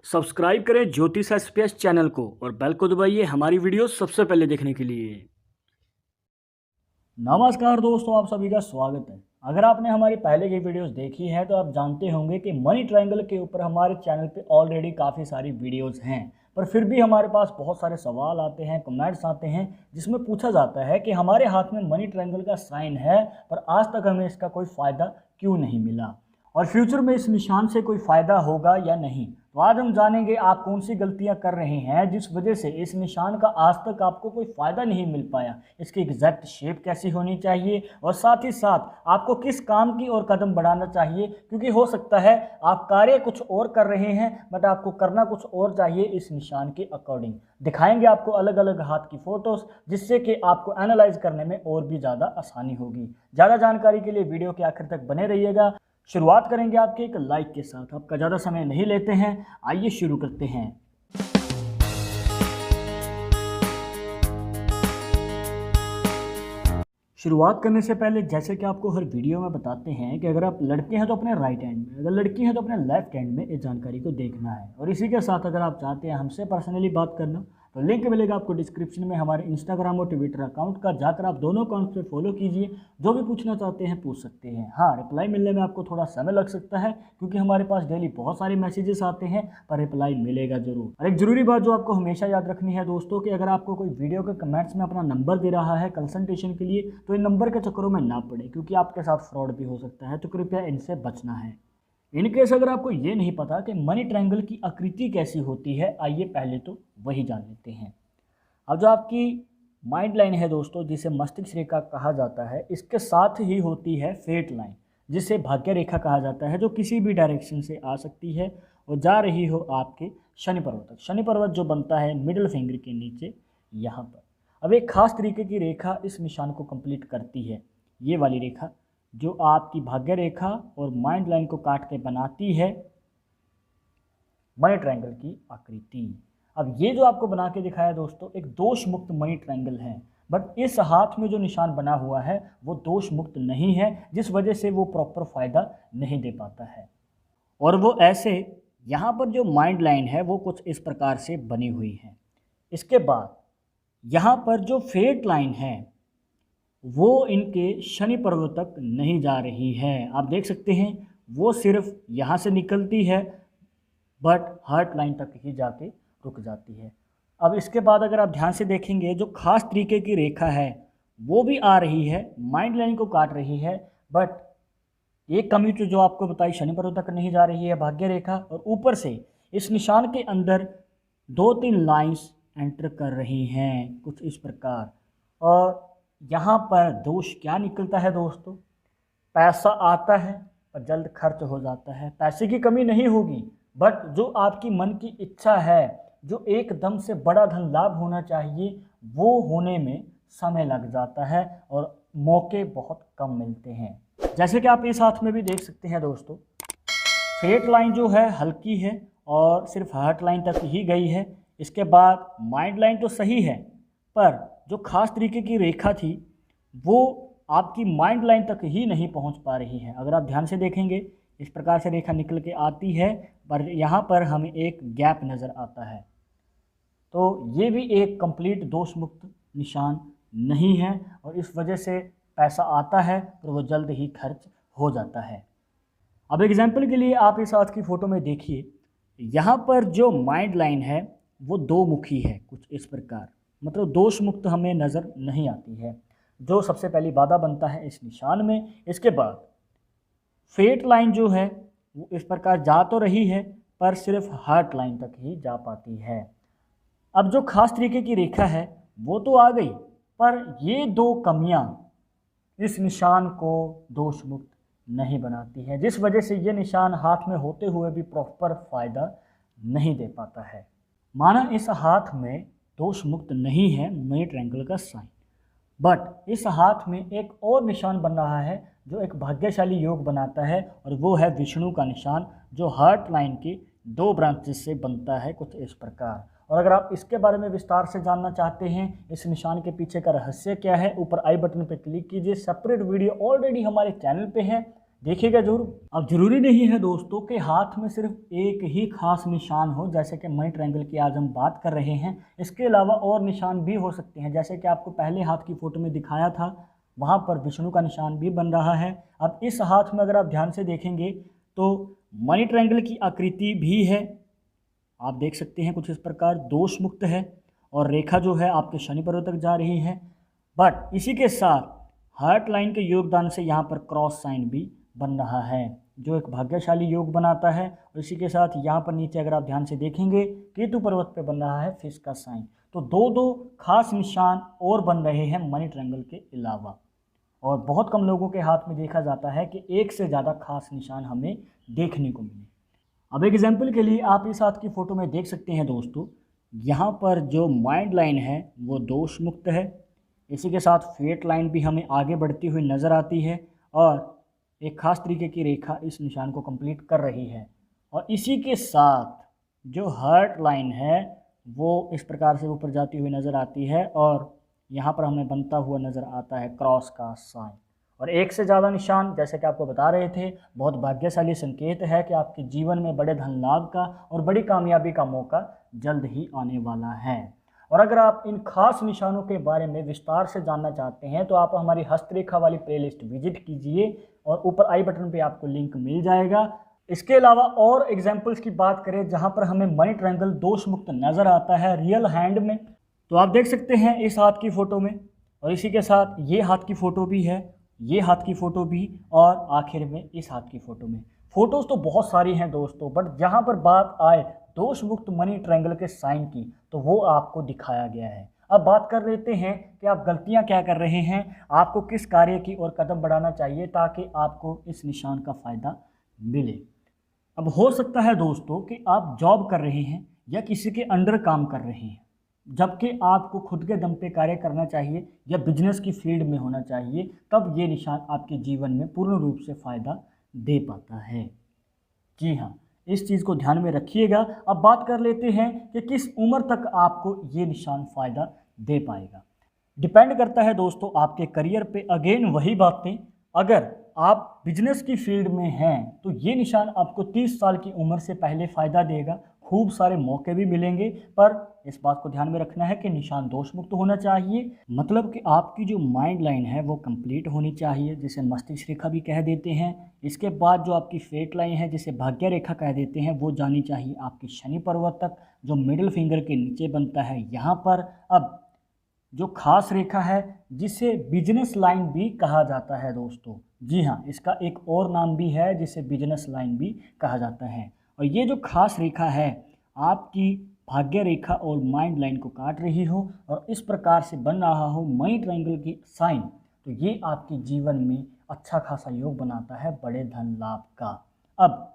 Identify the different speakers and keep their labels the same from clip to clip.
Speaker 1: Subscribe करें ज्योतिष SPS channel को और बेल को दबाइए हमारी वीडियो सबसे पहले देखने के लिए। नमस्कार दोस्तों, आप सभी का स्वागत है। अगर आपने हमारी पहले की वीडियोस देखी है तो आप जानते होंगे कि मनी ट्रायंगल के ऊपर हमारे चैनल पे ऑलरेडी काफ़ी सारी वीडियोस हैं, पर फिर भी हमारे पास बहुत सारे सवाल आते हैं, कमेंट्स आते हैं जिसमें पूछा जाता है कि हमारे हाथ में मनी ट्रायंगल का साइन है पर आज तक हमें इसका कोई फ़ायदा क्यों नहीं मिला और फ्यूचर में इस निशान से कोई फ़ायदा होगा या नहीं। तो आज हम जानेंगे आप कौन सी गलतियां कर रहे हैं जिस वजह से इस निशान का आज तक आपको कोई फ़ायदा नहीं मिल पाया, इसकी एग्जैक्ट शेप कैसी होनी चाहिए और साथ ही साथ आपको किस काम की ओर कदम बढ़ाना चाहिए, क्योंकि हो सकता है आप कार्य कुछ और कर रहे हैं बट आपको करना कुछ और चाहिए इस निशान के अकॉर्डिंग। दिखाएंगे आपको अलग अलग हाथ की फ़ोटोज़ जिससे कि आपको एनालाइज करने में और भी ज़्यादा आसानी होगी। ज़्यादा जानकारी के लिए वीडियो के आखिर तक बने रहिएगा। शुरुआत करेंगे आपके एक लाइक के साथ। आपका ज़्यादा समय नहीं लेते हैं, आइए शुरू करते हैं। शुरुआत करने से पहले जैसे कि आपको हर वीडियो में बताते हैं कि अगर आप लड़के हैं तो अपने राइट हैंड में, अगर लड़की हैं तो अपने लेफ्ट हैंड में इस जानकारी को देखना है। और इसी के साथ अगर आप चाहते हैं हमसे पर्सनली बात करना तो लिंक मिलेगा आपको डिस्क्रिप्शन में हमारे इंस्टाग्राम और ट्विटर अकाउंट का, जाकर आप दोनों अकाउंट पे फॉलो कीजिए। जो भी पूछना चाहते हैं पूछ सकते हैं। हाँ, रिप्लाई मिलने में आपको थोड़ा समय लग सकता है क्योंकि हमारे पास डेली बहुत सारे मैसेजेस आते हैं, पर रिप्लाई मिलेगा ज़रूर। और एक ज़रूरी बात जो आपको हमेशा याद रखनी है दोस्तों कि अगर आपको कोई वीडियो के कमेंट्स में अपना नंबर दे रहा है कंसल्टेशन के लिए तो इन नंबर के चक्करों में ना पड़े, क्योंकि आपके साथ फ्रॉड भी हो सकता है, तो कृपया इनसे बचना है। इनकेस अगर आपको ये नहीं पता कि मनी ट्रायंगल की आकृति कैसी होती है, आइए पहले तो वही जान लेते हैं। अब जो आपकी माइंड लाइन है दोस्तों, जिसे मस्तिष्क रेखा कहा जाता है, इसके साथ ही होती है फेट लाइन जिसे भाग्य रेखा कहा जाता है, जो किसी भी डायरेक्शन से आ सकती है और जा रही हो आपके शनि पर्वत तक। शनि पर्वत जो बनता है मिडिल फिंगर के नीचे यहाँ पर। अब एक खास तरीके की रेखा इस निशान को कंप्लीट करती है, ये वाली रेखा जो आपकी भाग्य रेखा और माइंड लाइन को काट के बनाती है मनी ट्रायंगल की आकृति। अब ये जो आपको बना के दिखाया दोस्तों एक दोष मुक्त मनी ट्रायंगल है, बट इस हाथ में जो निशान बना हुआ है वो दोष मुक्त नहीं है, जिस वजह से वो प्रॉपर फ़ायदा नहीं दे पाता है। और वो ऐसे यहाँ पर जो माइंड लाइन है वो कुछ इस प्रकार से बनी हुई है। इसके बाद यहाँ पर जो फेट लाइन है वो इनके शनि पर्वत तक नहीं जा रही है। आप देख सकते हैं वो सिर्फ यहाँ से निकलती है बट हार्ट लाइन तक ही जाके रुक जाती है। अब इसके बाद अगर आप ध्यान से देखेंगे जो खास तरीके की रेखा है वो भी आ रही है, माइंड लाइन को काट रही है, बट एक कमी तो जो आपको बताई शनि पर्वत तक नहीं जा रही है भाग्य रेखा, और ऊपर से इस निशान के अंदर 2-3 लाइंस एंटर कर रही हैं कुछ इस प्रकार। और यहाँ पर दोष क्या निकलता है दोस्तों, पैसा आता है और जल्द खर्च हो जाता है। पैसे की कमी नहीं होगी बट जो आपकी मन की इच्छा है, जो एकदम से बड़ा धन लाभ होना चाहिए, वो होने में समय लग जाता है और मौके बहुत कम मिलते हैं। जैसे कि आप इस हाथ में भी देख सकते हैं दोस्तों, फेट लाइन जो है हल्की है और सिर्फ हार्ट लाइन तक ही गई है। इसके बाद माइंड लाइन तो सही है पर जो खास तरीके की रेखा थी वो आपकी माइंड लाइन तक ही नहीं पहुंच पा रही है। अगर आप ध्यान से देखेंगे इस प्रकार से रेखा निकल के आती है पर यहाँ पर हमें एक गैप नज़र आता है, तो ये भी एक कंप्लीट दोष मुक्त निशान नहीं है और इस वजह से पैसा आता है पर वो जल्द ही खर्च हो जाता है। अब एग्जाम्पल के लिए आप इस हाथ की फ़ोटो में देखिए, यहाँ पर जो माइंड लाइन है वो दो मुखी है कुछ इस प्रकार, मतलब दोष मुक्त हमें नज़र नहीं आती है, जो सबसे पहली बाधा बनता है इस निशान में। इसके बाद फेट लाइन जो है वो इस प्रकार जा तो रही है पर सिर्फ हार्ट लाइन तक ही जा पाती है। अब जो खास तरीके की रेखा है वो तो आ गई, पर ये दो कमियां इस निशान को दोष मुक्त नहीं बनाती है, जिस वजह से ये निशान हाथ में होते हुए भी प्रॉपर फ़ायदा नहीं दे पाता है। माना इस हाथ में दोष मुक्त नहीं है मनी ट्रायंगल का साइन, बट इस हाथ में एक और निशान बन रहा है जो एक भाग्यशाली योग बनाता है, और वो है विष्णु का निशान जो हार्ट लाइन की 2 ब्रांचेस से बनता है कुछ इस प्रकार। और अगर आप इसके बारे में विस्तार से जानना चाहते हैं इस निशान के पीछे का रहस्य क्या है, ऊपर आई बटन पर क्लिक कीजिए। सेपरेट वीडियो ऑलरेडी हमारे चैनल पे है, देखिएगा जरूर। अब जरूरी नहीं है दोस्तों कि हाथ में सिर्फ एक ही खास निशान हो, जैसे कि मनी ट्रायंगल की आज हम बात कर रहे हैं। इसके अलावा और निशान भी हो सकते हैं, जैसे कि आपको पहले हाथ की फ़ोटो में दिखाया था, वहाँ पर विष्णु का निशान भी बन रहा है। अब इस हाथ में अगर आप ध्यान से देखेंगे तो मनी ट्रायंगल की आकृति भी है, आप देख सकते हैं कुछ इस प्रकार दोष मुक्त है, और रेखा जो है आपके शनि पर्वत तक जा रही है। बट इसी के साथ हार्ट लाइन के योगदान से यहाँ पर क्रॉस साइन भी बन रहा है, जो एक भाग्यशाली योग बनाता है। और इसी के साथ यहाँ पर नीचे अगर आप ध्यान से देखेंगे केतु पर्वत पे बन रहा है फिश का साइन। तो दो दो खास निशान और बन रहे हैं मनी ट्रायंगल के अलावा, और बहुत कम लोगों के हाथ में देखा जाता है कि एक से ज़्यादा खास निशान हमें देखने को मिले। अब एग्जाम्पल के लिए आप इस हाथ की फ़ोटो में देख सकते हैं दोस्तों, यहाँ पर जो माइंड लाइन है वो दोष मुक्त है। इसी के साथ फेट लाइन भी हमें आगे बढ़ती हुई नज़र आती है, और एक ख़ास तरीके की रेखा इस निशान को कंप्लीट कर रही है। और इसी के साथ जो हार्ट लाइन है वो इस प्रकार से ऊपर जाती हुई नज़र आती है, और यहाँ पर हमें बनता हुआ नज़र आता है क्रॉस का साइन। और एक से ज़्यादा निशान, जैसे कि आपको बता रहे थे, बहुत भाग्यशाली संकेत है कि आपके जीवन में बड़े धन लाभ का और बड़ी कामयाबी का मौका जल्द ही आने वाला है। और अगर आप इन खास निशानों के बारे में विस्तार से जानना चाहते हैं तो आप हमारी हस्तरेखा वाली प्लेलिस्ट विजिट कीजिए, और ऊपर आई बटन पे आपको लिंक मिल जाएगा। इसके अलावा और एग्जाम्पल्स की बात करें जहाँ पर हमें मनी ट्रायंगल दोष मुक्त नज़र आता है रियल हैंड में, तो आप देख सकते हैं इस हाथ की फ़ोटो में, और इसी के साथ ये हाथ की फ़ोटो भी है, ये हाथ की फ़ोटो भी, और आखिर में इस हाथ की फ़ोटो में। फ़ोटोज़ तो बहुत सारी हैं दोस्तों, बट जहाँ पर बात आए दोष मुक्त मनी ट्रायंगल के साइन की तो वो आपको दिखाया गया है। अब बात कर लेते हैं कि आप गलतियाँ क्या कर रहे हैं, आपको किस कार्य की ओर कदम बढ़ाना चाहिए ताकि आपको इस निशान का फ़ायदा मिले। अब हो सकता है दोस्तों कि आप जॉब कर रहे हैं या किसी के अंडर काम कर रहे हैं, जबकि आपको खुद के दम पे कार्य करना चाहिए या बिजनेस की फील्ड में होना चाहिए, तब ये निशान आपके जीवन में पूर्ण रूप से फ़ायदा दे पाता है। जी हाँ, इस चीज़ को ध्यान में रखिएगा। अब बात कर लेते हैं कि किस उम्र तक आपको ये निशान फ़ायदा दे पाएगा। डिपेंड करता है दोस्तों आपके करियर पे। अगेन वही बातें, अगर आप बिजनेस की फील्ड में हैं तो ये निशान आपको 30 साल की उम्र से पहले फ़ायदा देगा, खूब सारे मौके भी मिलेंगे। पर इस बात को ध्यान में रखना है कि निशान दोष मुक्त होना चाहिए, मतलब कि आपकी जो माइंड लाइन है वो कंप्लीट होनी चाहिए, जिसे मस्तिष्क रेखा भी कह देते हैं। इसके बाद जो आपकी फेट लाइन है, जिसे भाग्य रेखा कह देते हैं, वो जानी चाहिए आपकी शनि पर्वत तक, जो मिडिल फिंगर के नीचे बनता है यहाँ पर। अब जो खास रेखा है जिसे बिजनेस लाइन भी कहा जाता है दोस्तों, जी हाँ, इसका एक और नाम भी है जिसे बिजनेस लाइन भी कहा जाता है। और ये जो खास रेखा है आपकी भाग्य रेखा और माइंड लाइन को काट रही हो और इस प्रकार से बन रहा हो मनी ट्रायंगल की साइन, तो ये आपके जीवन में अच्छा खासा योग बनाता है बड़े धन लाभ का। अब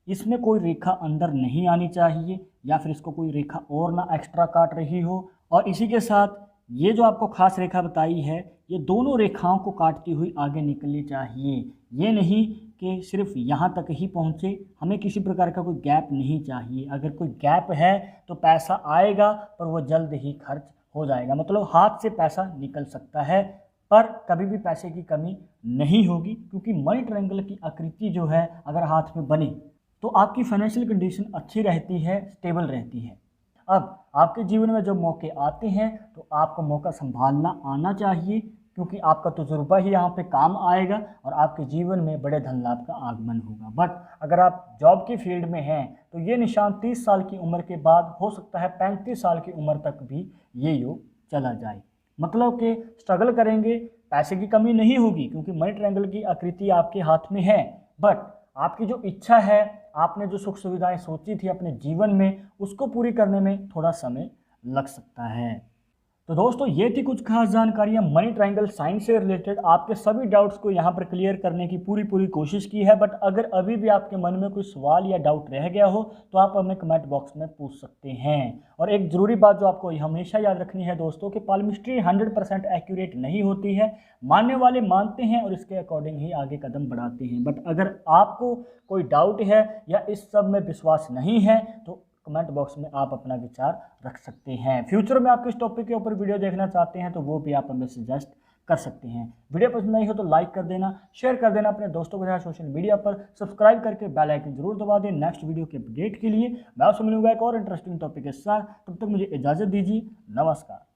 Speaker 1: इसमें कोई रेखा अंदर नहीं आनी चाहिए, या फिर इसको कोई रेखा और ना एक्स्ट्रा काट रही हो। और इसी के साथ ये जो आपको खास रेखा बताई है, ये दोनों रेखाओं को काटती हुई आगे निकलनी चाहिए। ये नहीं कि सिर्फ यहाँ तक ही पहुँचे, हमें किसी प्रकार का कोई गैप नहीं चाहिए। अगर कोई गैप है तो पैसा आएगा पर वो जल्द ही खर्च हो जाएगा, मतलब हाथ से पैसा निकल सकता है पर कभी भी पैसे की कमी नहीं होगी, क्योंकि मनी ट्रायंगल की आकृति जो है अगर हाथ में बनी तो आपकी फाइनेंशियल कंडीशन अच्छी रहती है, स्टेबल रहती है। अब आपके जीवन में जब मौके आते हैं तो आपको मौका संभालना आना चाहिए, क्योंकि आपका तजुर्बा ही यहाँ पे काम आएगा और आपके जीवन में बड़े धन लाभ का आगमन होगा। बट अगर आप जॉब की फील्ड में हैं तो ये निशान 30 साल की उम्र के बाद, हो सकता है 35 साल की उम्र तक भी ये योग चला जाए। मतलब कि स्ट्रगल करेंगे, पैसे की कमी नहीं होगी क्योंकि मनी ट्रायंगल की आकृति आपके हाथ में है, बट आपकी जो इच्छा है, आपने जो सुख सुविधाएं सोची थी अपने जीवन में, उसको पूरी करने में थोड़ा समय लग सकता है। तो दोस्तों ये थी कुछ खास जानकारियां मनी ट्रायंगल साइन से रिलेटेड। आपके सभी डाउट्स को यहाँ पर क्लियर करने की पूरी कोशिश की है, बट अगर अभी भी आपके मन में कोई सवाल या डाउट रह गया हो तो आप हमें कमेंट बॉक्स में पूछ सकते हैं। और एक ज़रूरी बात जो आपको हमेशा याद रखनी है दोस्तों कि पाल्मिस्ट्री 100% एक्यूरेट नहीं होती है। मानने वाले मानते हैं और इसके अकॉर्डिंग ही आगे कदम बढ़ाते हैं। बट अगर आपको कोई डाउट है या इस सब में विश्वास नहीं है तो कमेंट बॉक्स में आप अपना विचार रख सकते हैं। फ्यूचर में आप किस टॉपिक के ऊपर वीडियो देखना चाहते हैं तो वो भी आप हमें सजेस्ट कर सकते हैं। वीडियो पसंद आई हो तो लाइक कर देना, शेयर कर देना अपने दोस्तों के साथ सोशल मीडिया पर, सब्सक्राइब करके बेल आइकन जरूर दबा दें। नेक्स्ट वीडियो के अपडेट के लिए मैं आपसे मिलूंगा एक और इंटरेस्टिंग टॉपिक के साथ। तब तक मुझे इजाज़त दीजिए। नमस्कार।